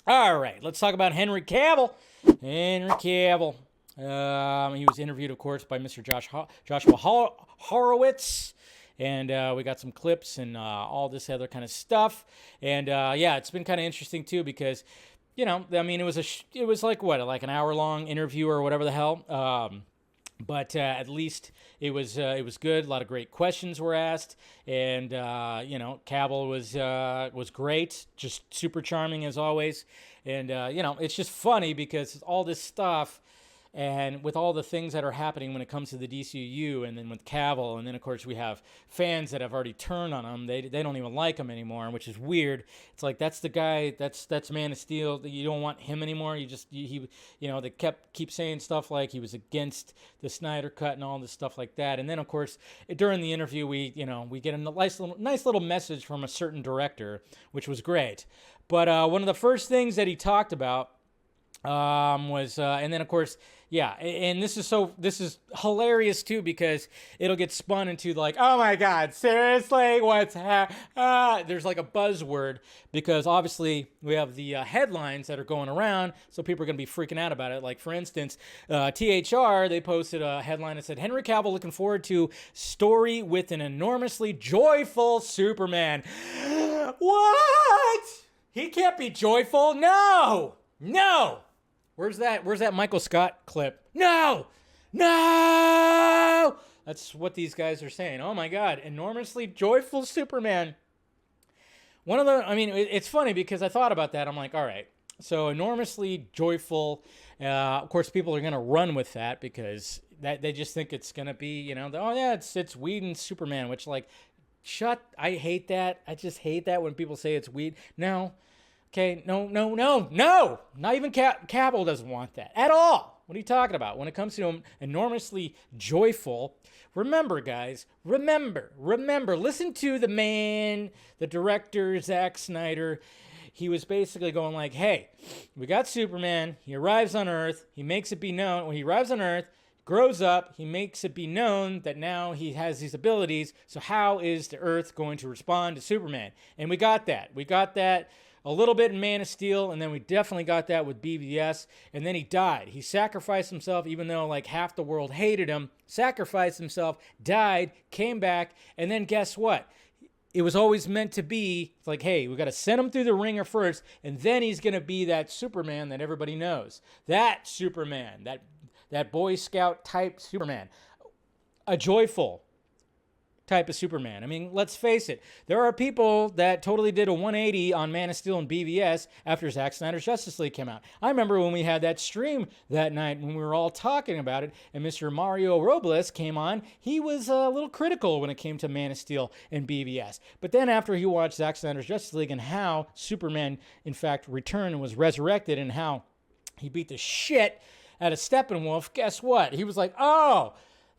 All right, let's talk about Henry Cavill. Henry Cavill. He was interviewed, of course, by Mr. Joshua Horowitz. And we got some clips and all this other kind of stuff. And yeah, it's been kind of interesting too because, I mean, it was like what, like an hour-long interview or whatever the hell. But at least it was good. A lot of great questions were asked, and Cavill was great, just super charming as always. And it's just funny because all this stuff, and with all the things that are happening when it comes to the DCU, and then with Cavill, and then of course we have fans that have already turned on him. They don't even like him anymore, which is weird. It's like that's the guy, that's Man of Steel. You don't want him anymore. They keep saying stuff like he was against the Snyder Cut and all this stuff like that. And then of course during the interview we get a nice little message from a certain director, which was great. But one of the first things that he talked about was and then of course, yeah, and this is hilarious too because it'll get spun into like, oh my god, seriously, there's like a buzzword because obviously we have the headlines that are going around, so people are going to be freaking out about it. Like for instance, THR, they posted a headline that said Henry Cavill looking forward to story with an enormously joyful Superman. What? He can't be joyful? No. Where's that Michael Scott clip? No! That's what these guys are saying. Oh my God, enormously joyful Superman. It's funny because I thought about that. I'm like, all right, so enormously joyful. Of course, people are going to run with that because they just think it's going to be, oh yeah, it's Whedon's Superman, which like, I hate that. I just hate that when people say it's Whedon. No. Okay, no. Not even Cavill doesn't want that at all. What are you talking about? When it comes to him enormously joyful, remember, guys, remember, listen to the man, the director, Zack Snyder. He was basically going like, hey, we got Superman. He arrives on Earth. He makes it be known. When he arrives on Earth, grows up, he makes it be known that now he has these abilities. So how is the Earth going to respond to Superman? And we got that. A little bit in Man of Steel, and then we definitely got that with BVS, and then he died. He sacrificed himself, even though like half the world hated him, sacrificed himself, died, came back, and then guess what? It was always meant to be, it's like, hey, we got to send him through the ringer first, and then he's going to be that Superman that everybody knows. That Superman, that Boy Scout type Superman. A joyful type of Superman. I mean, let's face it. There are people that totally did a 180 on Man of Steel and BVS after Zack Snyder's Justice League came out. I remember when we had that stream that night when we were all talking about it, and Mr. Mario Robles came on. He was a little critical when it came to Man of Steel and BVS. But then after he watched Zack Snyder's Justice League and how Superman, in fact, returned and was resurrected and how he beat the shit out of Steppenwolf, guess what? He was like, oh,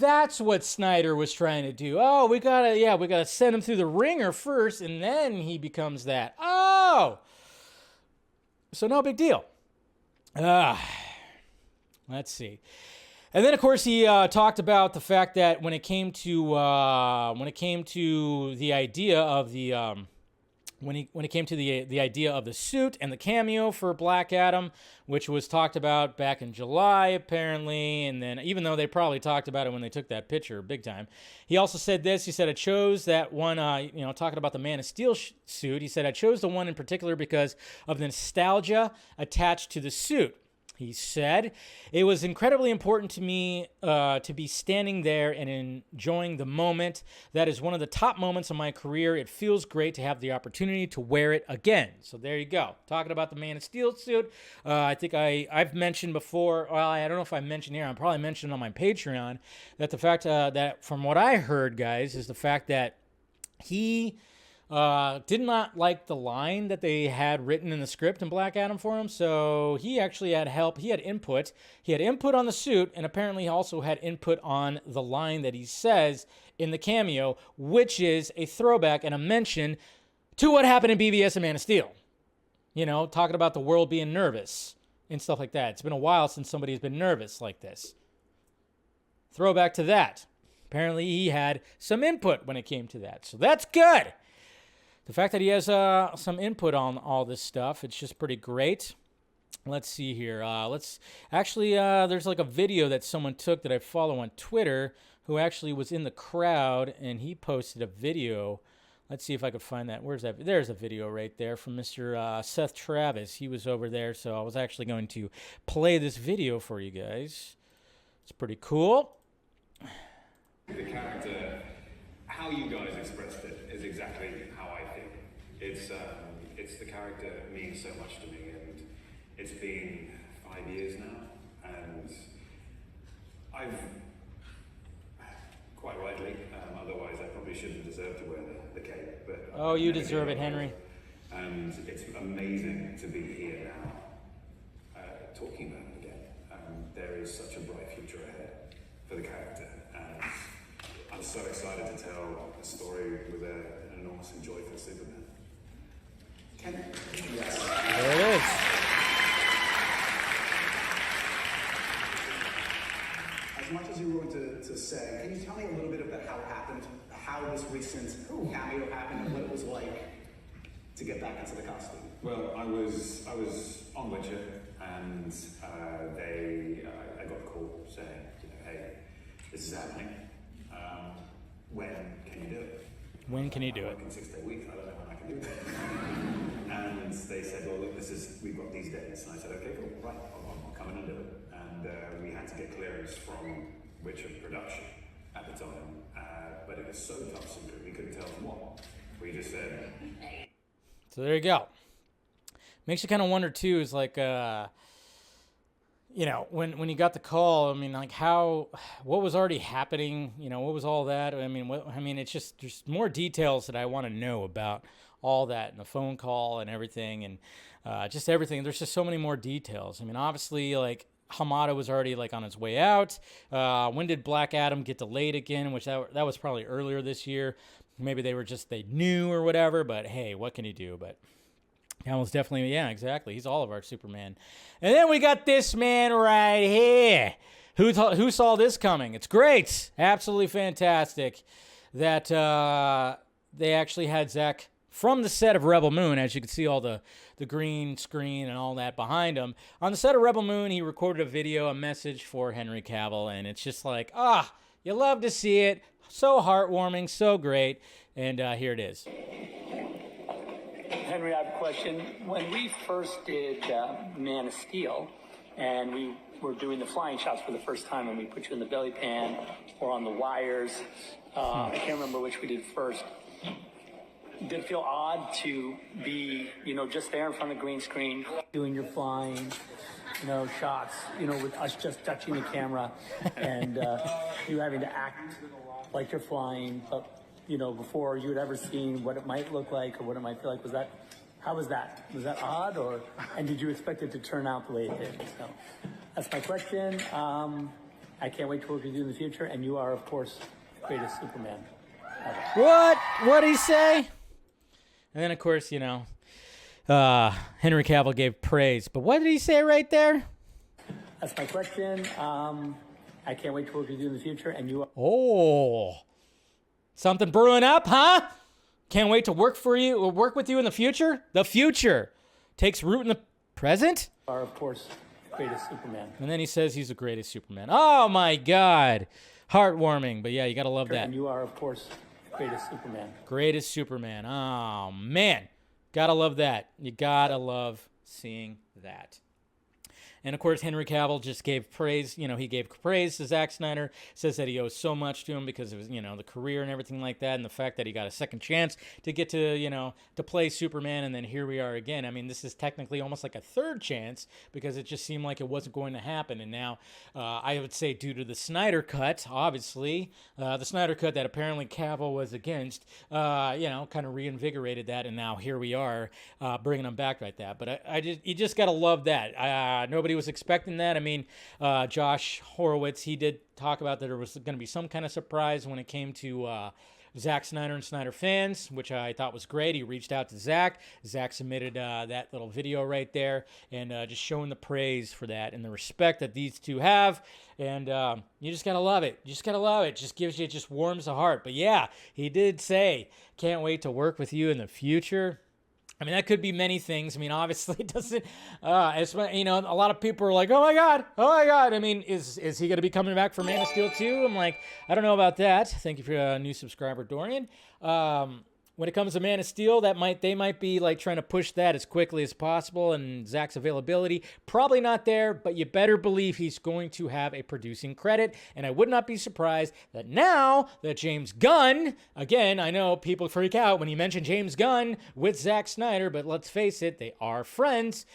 that's what Snyder was trying to do. Oh, we gotta send him through the ringer first, and then he becomes that. Oh, so no big deal. Let's see. And then, of course, he talked about the fact that when it came to the idea of the when it came to the idea of the suit and the cameo for Black Adam, which was talked about back in July, apparently, and then even though they probably talked about it when they took that picture big time, he also said this. He said, I chose that one, talking about the Man of Steel suit, he said, I chose the one in particular because of the nostalgia attached to the suit. He said, it was incredibly important to me to be standing there and enjoying the moment. That is one of the top moments of my career. It feels great to have the opportunity to wear it again. So there you go. Talking about the Man of Steel suit. I think I've mentioned before, well, I don't know if I mentioned here, I probably mentioned on my Patreon, that the fact that from what I heard, guys, is the fact that he did not like the line that they had written in the script in Black Adam for him, so he actually had help. He had input. He had input on the suit, and apparently he also had input on the line that he says in the cameo, which is a throwback and a mention to what happened in BVS and Man of Steel. Talking about the world being nervous and stuff like that. It's been a while since somebody's been nervous like this. Throwback to that. Apparently he had some input when it came to that, so that's good. the fact that he has some input on all this stuff, it's just pretty great. Let's see here. There's like a video that someone took that I follow on Twitter who actually was in the crowd, and he posted a video. Let's see if I could find that. Where's that? There's a video right there from Mr. Seth Travis. He was over there, so I was actually going to play this video for you guys. It's pretty cool. The character, how you guys expressed it is exactly how I think. It's the character means so much to me, and it's been 5 years now, and I've quite rightly, otherwise I probably shouldn't deserve to wear the cape. But oh, you deserve it, Henry. And it's amazing to be here now, talking about it again. There is such a bright future ahead for the character, and I'm so excited to tell a story with an enormously joyful Superman. Yes. There it is. As much as you're willing to say, can you tell me a little bit about how it happened, how this recent cameo happened, and what it was like to get back into the costume? Well, I was on Witcher, and I got a call saying, hey, this is happening. When can you do it? When can you do it? I'm working 6-day week. I don't know when I can do it. And they said, well, look, we've got these dates. And I said, okay, cool, right, I'll come in and do it. And we had to get clearance from Witcher production at the time. But it was so top secret, we couldn't tell them what. We just said. So there you go. Makes you kind of wonder, too, is like, when you got the call, I mean, like what was already happening? What was all that? It's just, there's more details that I want to know about all that and the phone call and everything and just everything. There's just so many more details. I mean, obviously, like, Hamada was already like on his way out. When did Black Adam get delayed again? Which that was probably earlier this year. Maybe they knew or whatever, but hey, what can you do? But Camill's definitely, yeah, exactly. He's all of our Superman. And then we got this man right here. Who saw this coming? It's great. Absolutely fantastic that they actually had Zack from the set of Rebel Moon. As you can see, all the green screen and all that behind him. On the set of Rebel Moon, he recorded a video, a message for Henry Cavill, and it's just like, you love to see it. So heartwarming, so great. And here it is. Henry, I have a question. When we first did Man of Steel, and we were doing the flying shots for the first time, and we put you in the belly pan or on the wires, I can't remember which we did first. Did it feel odd to be, just there in front of the green screen, doing your flying, shots, with us just touching the camera, and you having to act like you're flying, but before you had ever seen what it might look like or what it might feel like? How was that? Was that odd, and did you expect it to turn out the way it did? So that's my question. I can't wait to work with you in the future, and you are, of course, the greatest Superman ever. What'd he say? And then, of course, Henry Cavill gave praise. But what did he say right there? That's my question. I can't wait to work with you in the future, and you are... Oh, something brewing up, huh? Can't wait to work with you in the future? The future takes root in the present? You are, of course, the greatest Superman. And then he says he's the greatest Superman. Oh, my God. Heartwarming. But, yeah, you got to love that. And you are, of course, the greatest Superman. Greatest Superman. Oh, man. Got to love that. You got to love seeing that. And, of course, Henry Cavill just gave praise. He gave praise to Zack Snyder, says that he owes so much to him because of his, the career and everything like that, and the fact that he got a second chance to get to, to play Superman, and then here we are again. I mean, this is technically almost like a third chance because it just seemed like it wasn't going to happen. And now I would say due to the Snyder Cut, obviously, the Snyder Cut that apparently Cavill was against, kind of reinvigorated that, and now here we are bringing him back like that. But you just got to love that. Nobody was expecting that. I mean, Josh Horowitz, he did talk about that there was going to be some kind of surprise when it came to Zack Snyder and Snyder fans, which I thought was great. He reached out to Zack. Zack submitted that little video right there, and just showing the praise for that and the respect that these two have. And you just gotta love it. You just gotta love it. It just warms the heart. But yeah, he did say, can't wait to work with you in the future. I mean, that could be many things. I mean, obviously, it doesn't. It's, you know, a lot of people are like, "Oh my God, oh my God." I mean, is he going to be coming back for Man of Steel 2? I'm like, I don't know about that. Thank you for a new subscriber, Dorian. When it comes to Man of Steel, they might be like trying to push that as quickly as possible, and Zack's availability probably not there. But you better believe he's going to have a producing credit, and I would not be surprised that now that James Gunn, again, I know people freak out when you mention James Gunn with Zack Snyder, but let's face it, they are friends.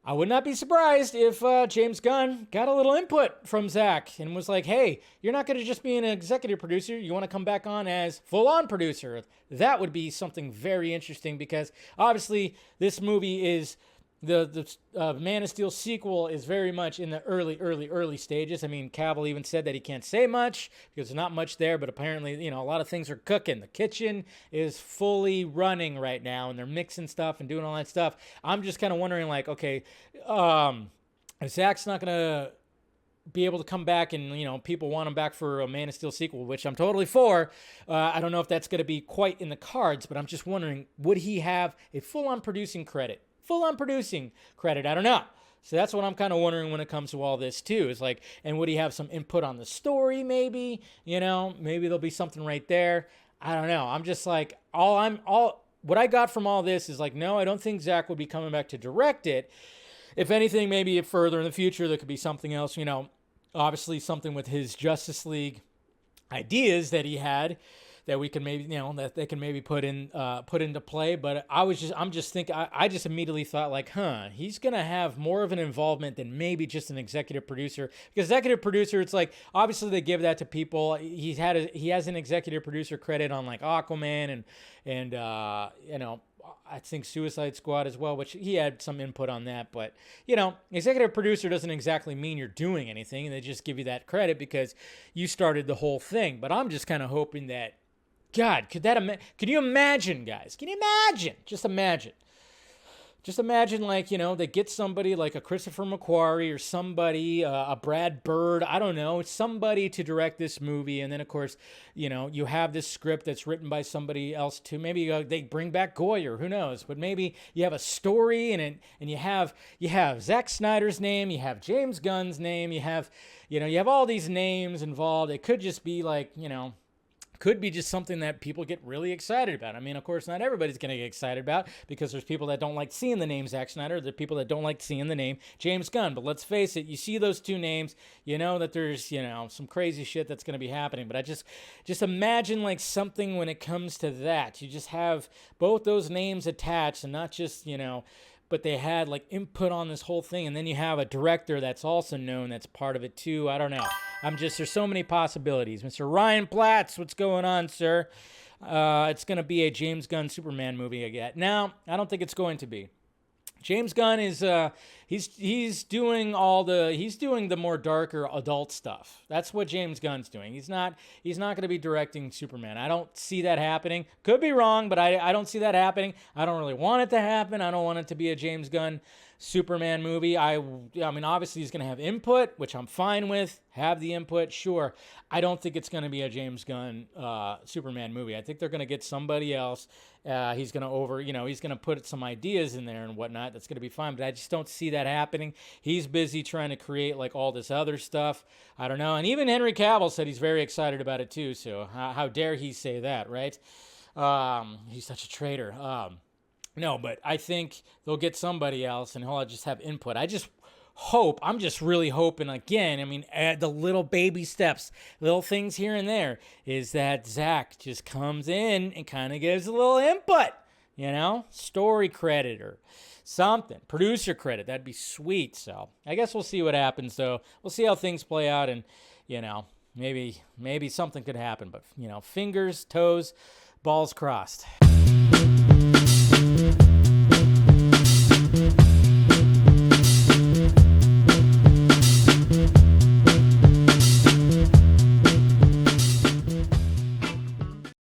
I would not be surprised if James Gunn got a little input from Zack and was like, hey, you're not going to just be an executive producer. You want to come back on as full-on producer. That would be something very interesting because obviously this movie is the Man of Steel sequel is very much in the early stages. I mean, Cavill even said that he can't say much because there's not much there, but apparently, you know, a lot of things are cooking. The kitchen is fully running right now, and they're mixing stuff and doing all that stuff. I'm just kind of wondering, like, okay, if Zack's not going to be able to come back and, you know, people want him back for a Man of Steel sequel, which I'm totally for. I don't know if that's going to be quite in the cards, but I'm just wondering, would he have a full-on producing credit? Full-on producing credit, I don't know. So that's what I'm kind of wondering when it comes to all this too. Is like, and would he have some input on the story? Maybe, you know, maybe there'll be something right there. I don't know. I'm just like, what I got from all this is like, no, I don't think Zack would be coming back to direct it. If anything, maybe further in the future there could be something else. You know, obviously something with his Justice League ideas that he had, that we can maybe, you know, that they can maybe put into play. But I'm just thinking, I just immediately thought like, he's going to have more of an involvement than maybe just an executive producer. Because executive producer, it's like, obviously they give that to people. He has an executive producer credit on like Aquaman and you know, I think Suicide Squad as well, which he had some input on that. But, you know, executive producer doesn't exactly mean you're doing anything. They just give you that credit because you started the whole thing. But I'm just kind of hoping that, God, could you imagine, guys? Can you imagine? Just imagine. Just imagine, like, you know, they get somebody like a Christopher McQuarrie or somebody, a Brad Bird, I don't know, somebody to direct this movie. And then, of course, you know, you have this script that's written by somebody else too. Maybe they bring back Goyer, who knows? But maybe you have a story and you have Zack Snyder's name, you have James Gunn's name, you have all these names involved. It could just be like, you know, could be just something that people get really excited about. I mean, of course, not everybody's going to get excited about because there's people that don't like seeing the name Zack Snyder. There's people that don't like seeing the name James Gunn. But let's face it, you see those two names, you know that there's, you know, some crazy shit that's going to be happening. But I just imagine like something when it comes to that. You just have both those names attached and not just, you know, but they had like input on this whole thing. And then you have a director that's also known that's part of it too. I don't know. There's so many possibilities. Mr. Ryan Platts, what's going on, sir? It's going to be a James Gunn Superman movie again. Now, I don't think it's going to be. James Gunn is he's doing the more darker adult stuff. That's what James Gunn's doing. He's not going to be directing Superman. I don't see that happening. Could be wrong, but I don't see that happening. I don't really want it to happen. I don't want it to be a James Gunn Superman movie. I mean, obviously he's going to have input, which I'm fine with. Have the input, sure. I don't think it's going to be a James Gunn Superman movie. I think they're going to get somebody else. He's going to he's going to put some ideas in there and whatnot. That's going to be fine, but I just don't see that happening. He's busy trying to create like all this other stuff. I don't know. And even Henry Cavill said he's very excited about it too. So how dare he say that, right? He's such a traitor. No, but I think they'll get somebody else and he'll just have input. I'm just really hoping, again, I mean, the little baby steps, little things here and there, is that Zack just comes in and kind of gives a little input, you know, story credit or something, producer credit. That'd be sweet. So I guess we'll see what happens, though. We'll see how things play out, and, you know, maybe something could happen. But, you know, fingers, toes, balls crossed.